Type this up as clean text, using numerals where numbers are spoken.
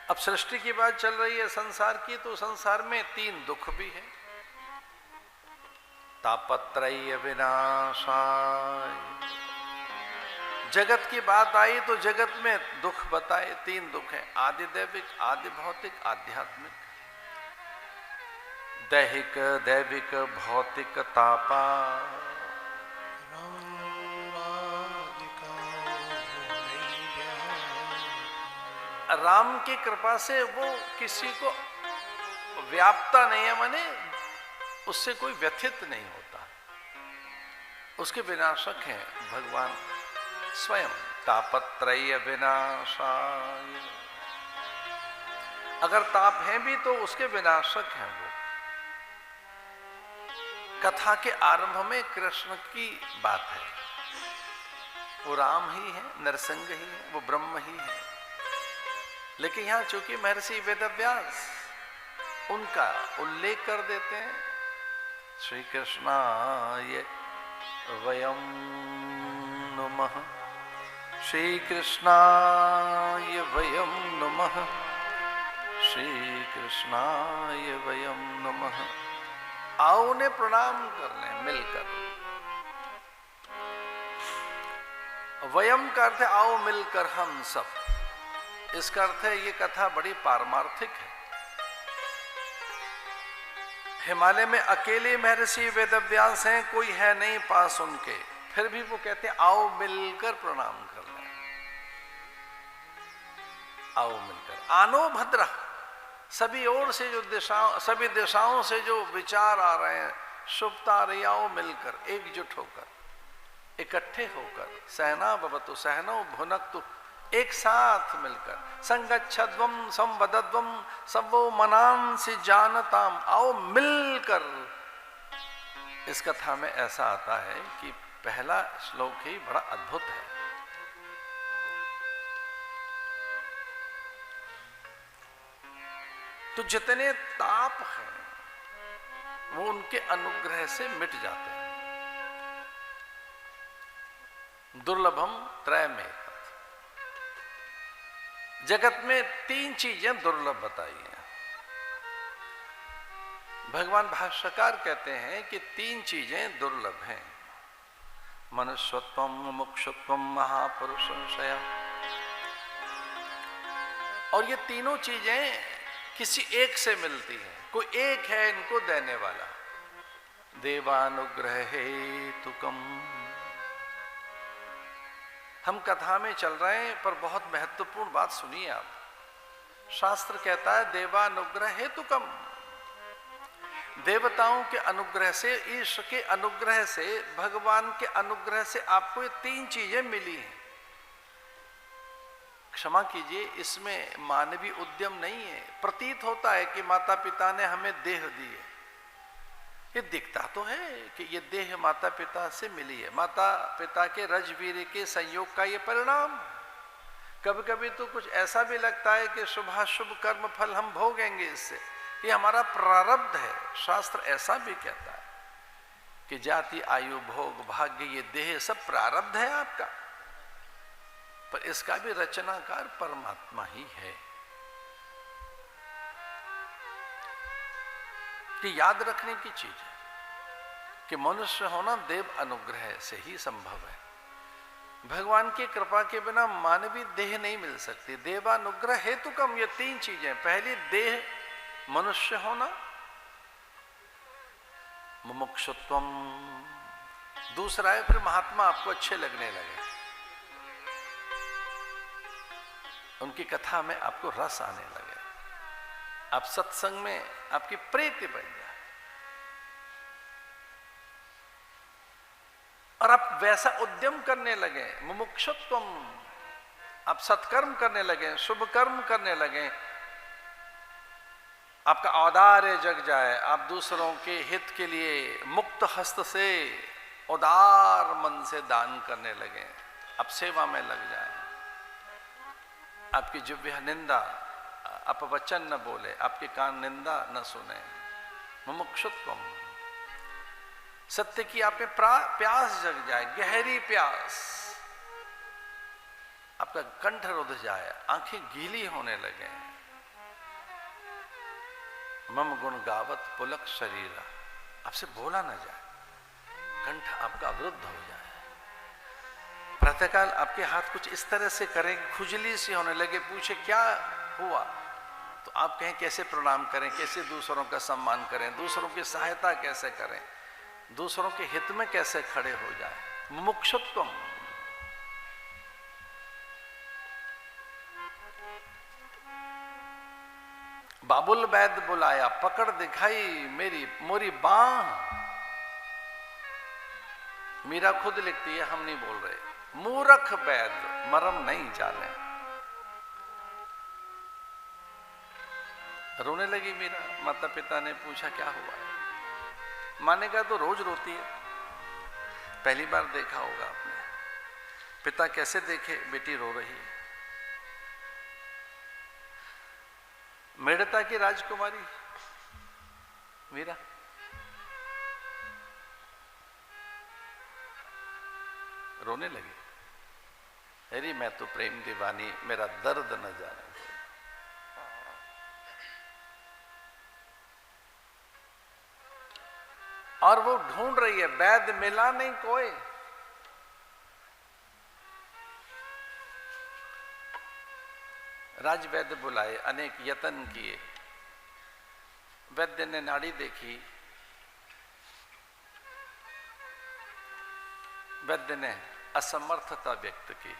अब सृष्टि की बात चल रही है संसार की, तो संसार में 3 दुख भी है। तापत्रय विनाशाय, जगत की बात आई तो जगत में दुख बताए। 3 दुख है, आदि दैविक, आदि भौतिक, आध्यात्मिक। दैहिक दैविक भौतिक तापा, राम की कृपा से वो किसी को व्यापता नहीं है, माने उससे कोई व्यथित नहीं होता, उसके विनाशक हैं भगवान स्वयं। तापत्रय विनाशाय, अगर ताप है भी तो उसके विनाशक हैं वो। कथा के आरंभ में कृष्ण की बात है, वो राम ही है, नरसिंह ही है, वो ब्रह्म ही है। लेकिन यहां चूंकि महर्षि वेदव्यास उनका उल्लेख कर देते हैं, श्री कृष्णाय वयं नुमः, श्री कृष्णाय वयं नुमः, श्री कृष्णाय वयं नुमः। आओ उन्हें प्रणाम कर लें मिलकर। वयम का अर्थ है आओ मिलकर हम सब। इसका अर्थ है ये कथा बड़ी पारमार्थिक है। हिमालय में अकेले महर्षि वेदव्यास हैं, कोई है नहीं पास उनके, फिर भी वो कहते हैं आओ मिलकर प्रणाम कर लें, आओ मिलकर। आनो भद्र, सभी ओर से जो सभी दिशाओं से जो विचार आ रहे हैं, शुभता आ रही, आओ मिलकर, एकजुट होकर, इकट्ठे होकर। सहना भवतु सहनो भुनक्तु, एक साथ मिलकर। संगच्छध्वम संवदध्वम सबो मनांसि जानताम, आओ मिलकर। इस कथा में ऐसा आता है कि पहला श्लोक ही बड़ा अद्भुत है। तो जितने ताप हैं वो उनके अनुग्रह से मिट जाते हैं। दुर्लभम त्रयमेव, जगत में 3 चीजें दुर्लभ बताई हैं। भगवान भाष्यकार कहते हैं कि 3 चीजें दुर्लभ हैं। मनुष्यत्वम, मुमुक्षुत्वम, महापुरुष संशय। और ये तीनों चीजें किसी एक से मिलती हैं, कोई एक है इनको देने वाला। देवानुग्रह हेतुकम। हम कथा में चल रहे हैं पर बहुत महत्वपूर्ण बात सुनिए आप। शास्त्र कहता है देवानुग्रह हेतुकम, देवताओं के अनुग्रह से, ईश्वर के अनुग्रह से, भगवान के अनुग्रह से आपको ये 3 चीजें मिली हैं। क्षमा कीजिए, इसमें मानवीय उद्यम नहीं है। प्रतीत होता है कि माता पिता ने हमें देह दी है, ये दिखता तो है कि ये देह माता पिता से मिली है, माता पिता के रजवीर के संयोग का ये परिणाम। कभी कभी तो कुछ ऐसा भी लगता है कि शुभाशुभ कर्म फल हम भोगेंगे इससे, ये हमारा प्रारब्ध है। शास्त्र ऐसा भी कहता है कि जाति आयु भोग भाग्य ये देह सब प्रारब्ध है आपका, पर इसका भी रचनाकार परमात्मा ही है। कि याद रखने की चीज है कि मनुष्य होना देव अनुग्रह से ही संभव है। भगवान की कृपा के बिना मानवीय देह नहीं मिल सकती। देवानुग्रह हेतुकम, ये 3 चीजें। पहली देह मनुष्य होना, मुमुक्षुत्वम, दूसरा है फिर महात्मा आपको अच्छे लगने लगे, उनकी कथा में आपको रस आने लगे, आप सत्संग में आपकी प्रीति बन जाए और आप वैसा उद्यम करने लगे। मुमुक्षुत्वम, आप सत्कर्म करने लगे, शुभ कर्म करने लगे, आपका औदार्य जग जाए, आप दूसरों के हित के लिए मुक्त हस्त से, उदार मन से दान करने लगे, आप सेवा में लग जाए, आपकी जिह्वा निंदा अपवचन न बोले, आपके कान निंदा न सुने। मुमुक्षुत्वम, सत्य की आप में प्यास जग जाए, गहरी प्यास, आपका कंठ रुध जाए, आंखें गीली होने लगे, मम गुण गावत पुलक शरीरा, आपसे बोला ना जाए, कंठ आपका अवरुद्ध हो जाए। प्रातःकाल आपके हाथ कुछ इस तरह से करें, खुजली सी होने लगे, पूछे क्या हुआ, तो आप कहें कैसे प्रणाम करें, कैसे दूसरों का सम्मान करें, दूसरों की सहायता कैसे करें, दूसरों के हित में कैसे खड़े हो जाए। मुमुक्षुत्व। बाबुल वैद बुलाया, पकड़ दिखाई मेरी मोरी बांह। मीरा खुद लिखती है, हम नहीं बोल रहे। मूर्ख वैद मरम नहीं जाने। रोने लगी मीरा। माता पिता ने पूछा क्या हुआ है। माँ ने कहा तो रोज रोती है, पहली बार देखा होगा आपने। पिता कैसे देखे, बेटी रो रही है। मेड़ता की राजकुमारी मीरा। रोने लगी। अरे मैं तो प्रेम दीवानी, मेरा दर्द न जाने। और वो ढूंढ रही है, वैद मिला नहीं कोई। राजवैद्य बुलाए, अनेक यत्न किए। वैद्य ने नाड़ी देखी, वैद्य ने असमर्थता व्यक्त की।